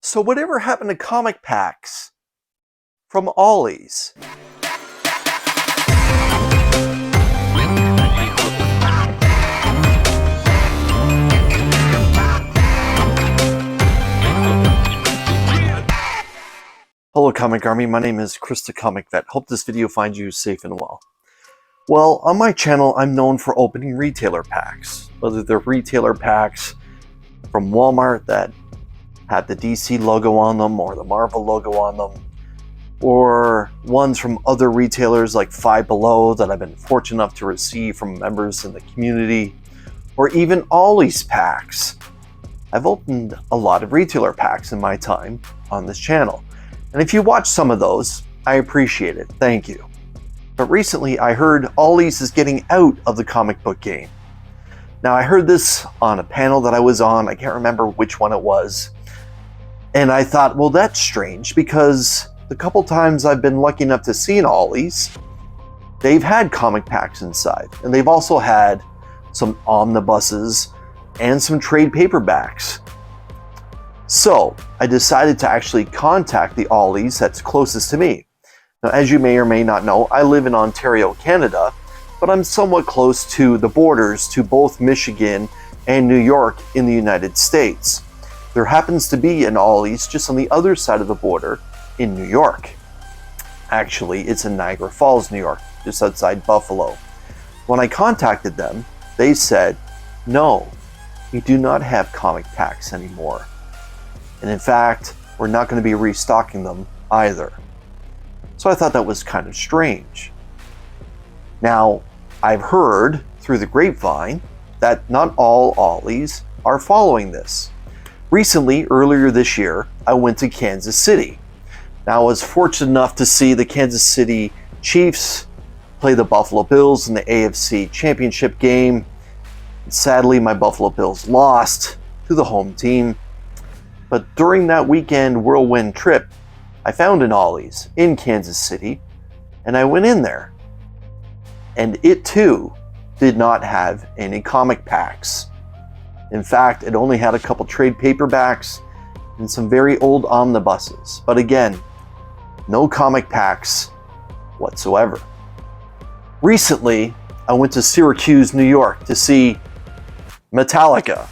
So whatever happened to comic packs from Ollie's? Hello Comic Army, my name is Chris the Comic Vet. Hope this video finds you safe and well. Well, on my channel I'm known for opening retailer packs. Whether they're retailer packs from Walmart that have the DC logo on them or the Marvel logo on them, or ones from other retailers like Five Below that I've been fortunate enough to receive from members in the community, or even Ollie's packs. I've opened a lot of retailer packs in my time on this channel, and if you watch some of those, I appreciate it, thank you. But recently I heard Ollie's is getting out of the comic book game. Now I heard this on a panel that I was on, I can't remember which one it was, and I thought, well, that's strange because the couple times I've been lucky enough to see an Ollie's, they've had comic packs inside, and they've also had some omnibuses and some trade paperbacks. So I decided to actually contact the Ollie's that's closest to me. Now, as you may or may not know, I live in Ontario, Canada, but I'm somewhat close to the borders to both Michigan and New York in the United States. There happens to be an Ollie's just on the other side of the border in New York. Actually, it's in Niagara Falls, New York, just outside Buffalo. When I contacted them, they said, no, we do not have comic packs anymore. And in fact, we're not going to be restocking them either. So I thought that was kind of strange. Now, I've heard through the grapevine that not all Ollie's are following this. Recently, earlier this year, I went to Kansas City. Now, I was fortunate enough to see the Kansas City Chiefs play the Buffalo Bills in the AFC Championship game. Sadly, my Buffalo Bills lost to the home team. But during that weekend whirlwind trip, I found an Ollie's in Kansas City, and I went in there. And it too did not have any comic packs. In fact, it only had a couple trade paperbacks and some very old omnibuses. But again, no comic packs whatsoever. Recently, I went to Syracuse, New York to see Metallica.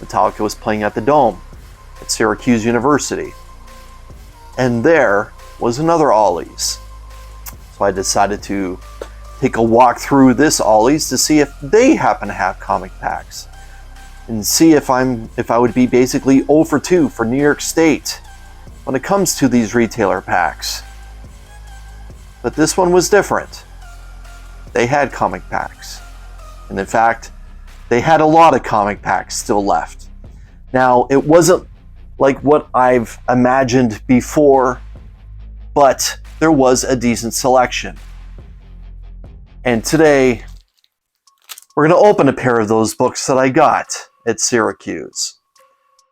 Metallica was playing at the Dome at Syracuse University. And there was another Ollie's. So I decided to take a walk through this Ollie's to see if they happen to have comic packs. And see if I would be basically 0 for 2 for New York State when it comes to these retailer packs. But this one was different. They had comic packs. And in fact, they had a lot of comic packs still left. Now, it wasn't like what I've imagined before, but there was a decent selection. And today, we're going to open a pair of those books that I got at Syracuse.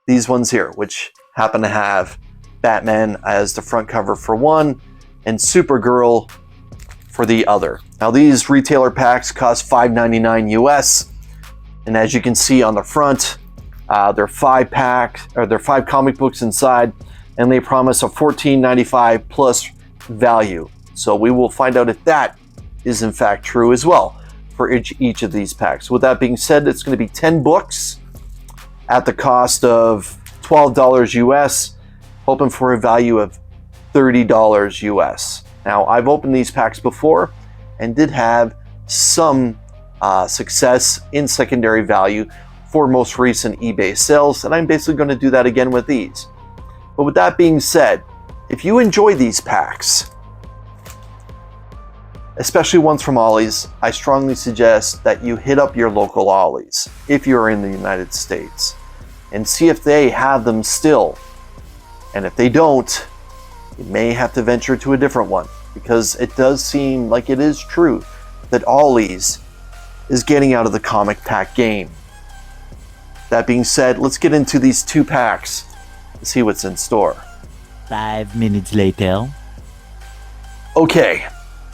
These ones here, which happen to have Batman as the front cover for one, and Supergirl for the other. Now these retailer packs cost $5.99 US, and as you can see on the front, they're 5 comic books inside, and they promise a $14.95 plus value. So we will find out if that is in fact true as well for each of these packs. With that being said, it's going to be 10 books at the cost of $12 US, hoping for a value of $30 US. Now, I've opened these packs before and did have some success in secondary value for most recent eBay sales, and I'm basically going to do that again with these. But with that being said, if you enjoy these packs, especially ones from Ollie's, I strongly suggest that you hit up your local Ollie's if you're in the United States and see if they have them still. And if they don't, you may have to venture to a different one, because it does seem like it is true that Ollie's is getting out of the comic pack game. That being said, let's get into these 2 packs and see what's in store. 5 minutes later. Okay.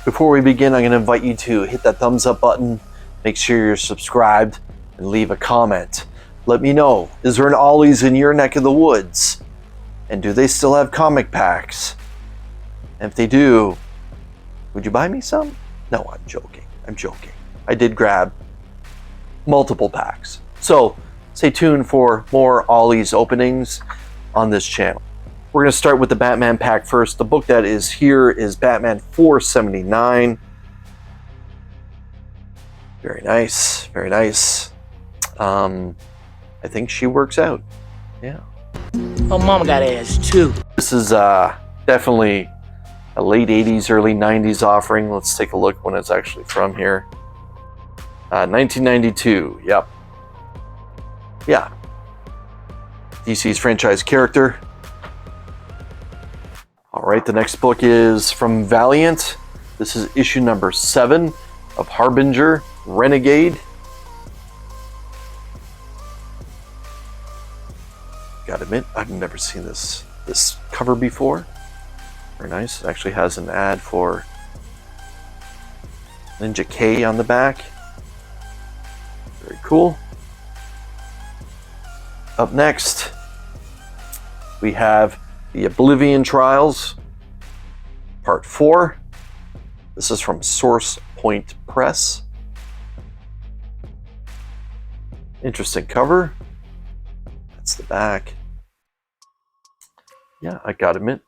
Before we begin, I'm going to invite you to hit that thumbs up button, make sure you're subscribed, and leave a comment. Let me know, is there an Ollie's in your neck of the woods? And do they still have comic packs? And if they do, would you buy me some? No, I'm joking. I'm joking. I did grab multiple packs. So stay tuned for more Ollie's openings on this channel. We're going to start with the Batman pack first. The book that is here is Batman 479. Very nice. Very nice. I think she works out. Yeah. Oh, mama got ass too. This is definitely a late 80s, early 90s offering. Let's take a look when it's actually from here. 1992. Yep. Yeah. DC's franchise character. All right, the next book is from Valiant. This is issue number 7 of Harbinger Renegade. Gotta admit, I've never seen this cover before. Very nice. It actually has an ad for Ninja K on the back. Very cool. Up next, we have the Oblivion Trials, Part 4. This is from Source Point Press. Interesting cover. That's the back. Yeah, I gotta admit,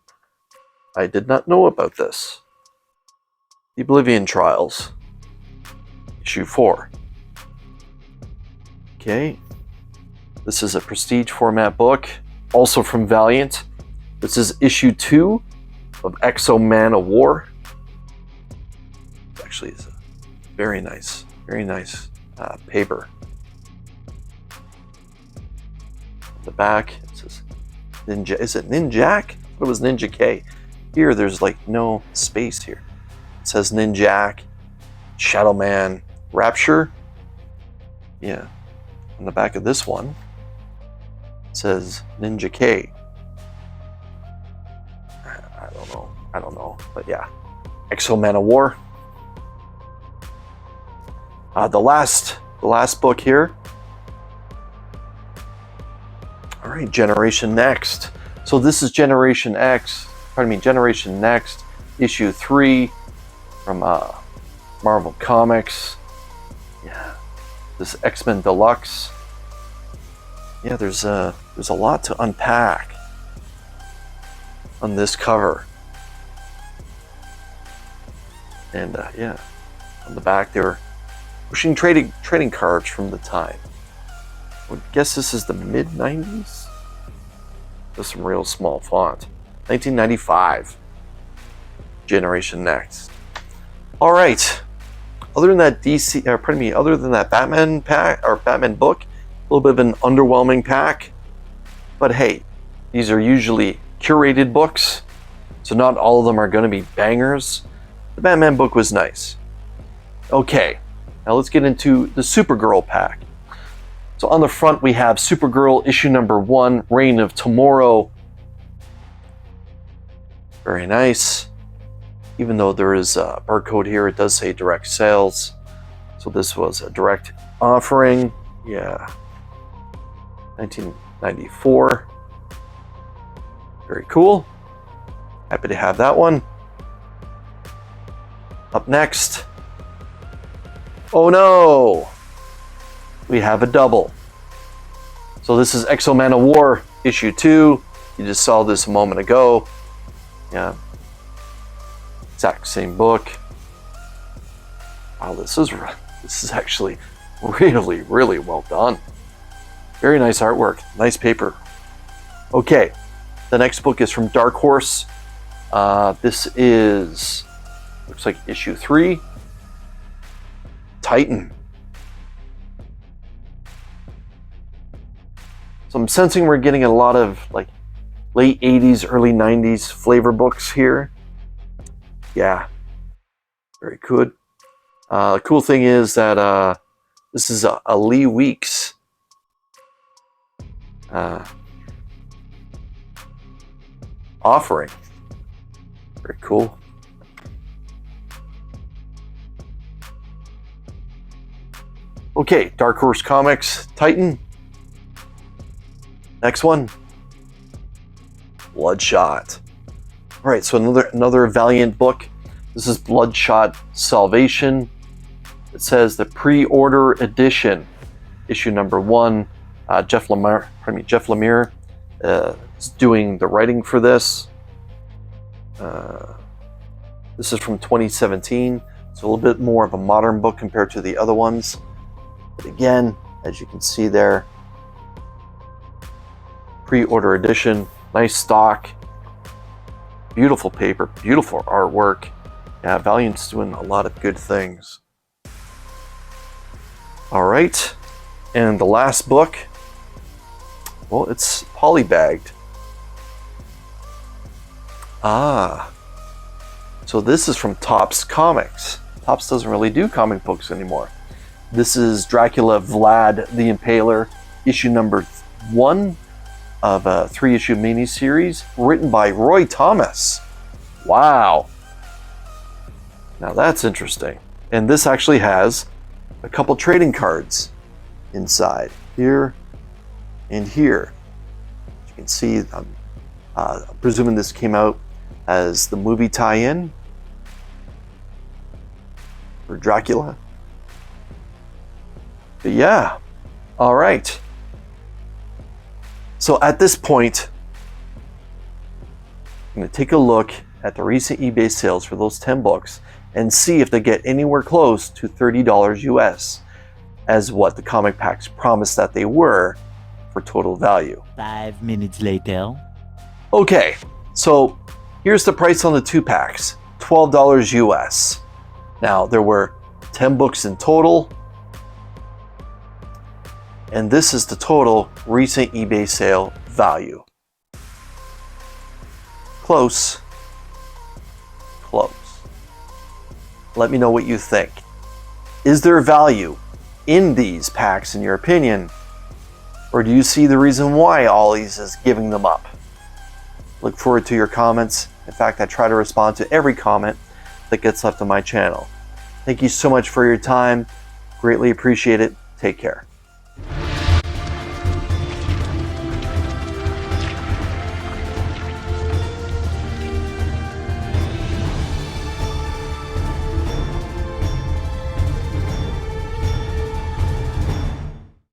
I did not know about this. The Oblivion Trials, issue 4. Okay. This is a prestige format book, also from Valiant. This is issue 2 of Exo Man of War. Actually, it's a very nice paper. On the back, it says Ninja. Is it Ninjak? I thought it was Ninja K. Here, there's like no space here. It says Ninjak, Shadow Man, Rapture. Yeah. On the back of this one, it says Ninja K. I don't know, but yeah. Exo Man of War. The last book here. All right, Generation Next. So this is Generation Next, issue 3 from Marvel Comics. Yeah, this X-Men Deluxe. Yeah, there's a lot to unpack on this cover. And yeah, on the back they were pushing trading cards from the time. I would guess this is the mid-90s. There's some real small font. 1995. Generation Next. All right. Other than that other than that Batman pack or Batman book, a little bit of an underwhelming pack. But hey, these are usually curated books, so not all of them are going to be bangers. The Batman book was nice. Okay, now let's get into the Supergirl pack. So on the front we have Supergirl issue number 1, Reign of Tomorrow. Very nice. Even though there is a barcode here, it does say direct sales. So this was a direct offering. Yeah. 1994. Very cool. Happy to have that one. Up next. Oh no! We have a double. So this is Exo Man of War, issue 2. You just saw this a moment ago. Yeah. Exact same book. Wow, this is actually really, really well done. Very nice artwork, nice paper. Okay, the next book is from Dark Horse. This is, looks like issue 3. Titan. So I'm sensing we're getting a lot of like late 80s, early 90s flavor books here. Yeah, very good. The cool thing is that this is a Lee Weeks offering. Very cool. Okay, Dark Horse Comics, Titan. Next one. Bloodshot. All right, so another Valiant book. This is Bloodshot Salvation. It says the pre-order edition, issue number 1. Jeff Lemire is doing the writing for this. This is from 2017. It's a little bit more of a modern book compared to the other ones. But again, as you can see there, pre-order edition, nice stock, beautiful paper, beautiful artwork. Yeah, Valiant's doing a lot of good things. All right, and the last book, well, it's polybagged. So this is from Topps Comics. Topps doesn't really do comic books anymore. This is Dracula Vlad the Impaler, issue number 1 of a 3-issue miniseries written by Roy Thomas. Wow. Now that's interesting. And this actually has a couple trading cards inside, here and here. As you can see, I'm presuming this came out as the movie tie-in for Dracula. But yeah, all right. So at this point, I'm going to take a look at the recent eBay sales for those 10 books and see if they get anywhere close to $30 US as what the comic packs promised that they were for total value. 5 minutes later. Okay, so here's the price on the 2 packs, $12 US. Now there were 10 books in total, and this is the total recent eBay sale value. Close. Close. Let me know what you think. Is there value in these packs in your opinion? Or do you see the reason why Ollie's is giving them up? Look forward to your comments. In fact, I try to respond to every comment that gets left on my channel. Thank you so much for your time. Greatly appreciate it. Take care.